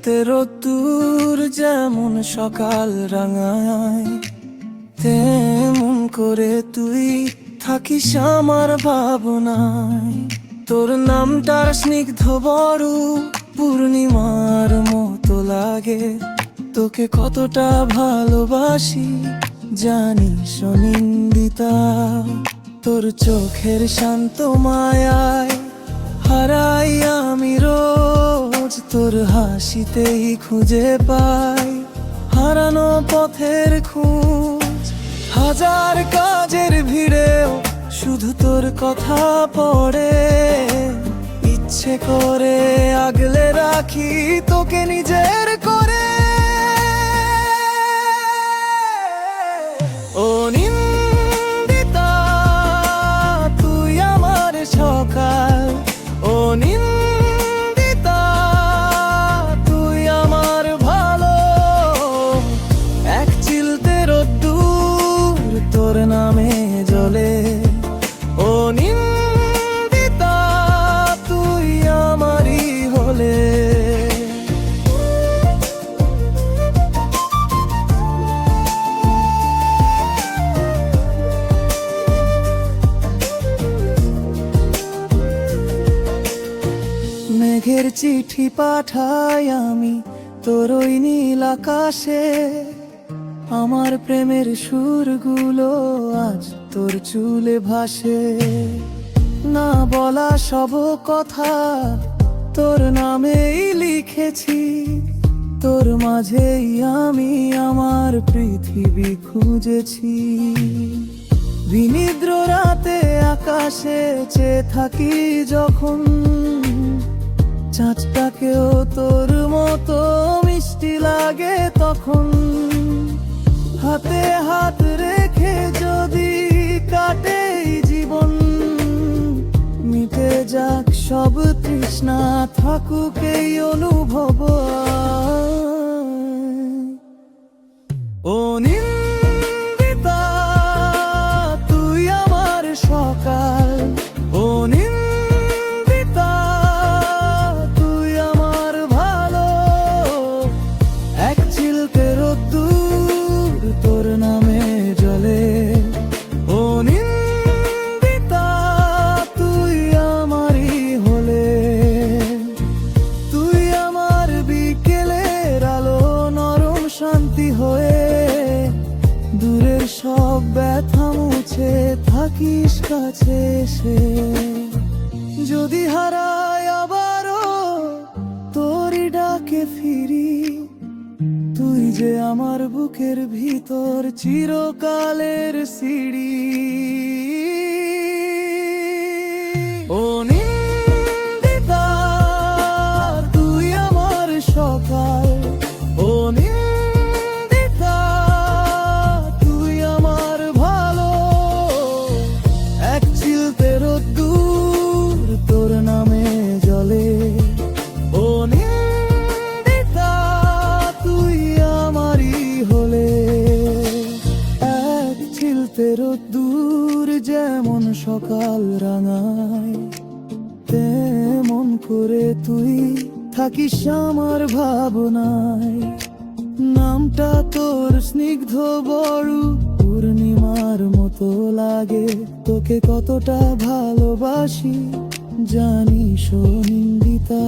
চিলতে রোদ্দুর যেমন সকাল রাঙায়, তেমন করে তুই থাকিস আমার ভাবনায়। তোর নামটার স্নিগ্ধ বড় পূর্ণিমার মতো লাগে, তোকে কতটা ভালোবাসি জানিস নিন্দিতা। তোর চোখের শান্ত মায়ায় হারাই আমি রোজ, তোর হাসিতেই খুঁজে পাই হারানো পথের খোঁজ। হাজার কাজের ভিড়েও শুধু তোর কথা পড়ে, ইচ্ছে করে আগলে রাখি তোকে নিজের করে। ও নিন্দিতা তুই আমার সকাল, ও নিন্দিতা তুই আমার ভালো। এক চিলতে রোদ্দুর তোর নামে জ্বলে, ও নিন্দিতা তুই আমারই হলে। মেঘের চিঠি পাঠাই আমি তোর ওই নীল আকাশে, আমার প্রেমের সুরগুলো আজ তোর চুলে ভাসে। না বলা সব কথা তোর নামেই লিখেছি, তোর মাঝেই আমি আমার পৃথিবী খুঁজেছি। বিনিদ্র রাতে আকাশে চেয়ে থাকি যখন, চাঁদটাকেও তোর মতো মিষ্টি লাগে তখন। হাতে হাত রেখে যদি কাটে জীবন, মিটে যাক সব তৃষ্ণা, থাকুক এই অনুভব। ও নিন্দিতা তুই আমার সকাল, ও নিন্দিতা তুই আমার ভালো। এক চিলতে রোদ্দুর তোর নামে জ্বলে, ও নিন্দিতা তুই আমারই হলে। তুই আমার বিকেলের আলো, নরম শান্তি হয়ে দূরের সব ব্যথা মুছে থাকিস কাছে এসে। যদি হারায় আবারও তোরই ডাকে ফিরি, তুই যে আমার বুকের ভিতর চিরকালের সিঁড়ি। ও নিন্দিতা তুই আমার সকাল, ও নিন্দিতা তুই আমার ভালো। এক চিলতে রোদ্দুর তোর নামে জ্বলে, ও নিন্দিতা তুই আমারই হলে। এক চিলতে রোদ্দুর যেমন সকাল রাঙায়, তেমন করে তুই থাকিস আমার ভাবনায়। নামটা তোর স্নিগ্ধ বড় পূর্ণিমার মতো লাগে, তোকে কতটা ভালোবাসি জানিস নিন্দিতা।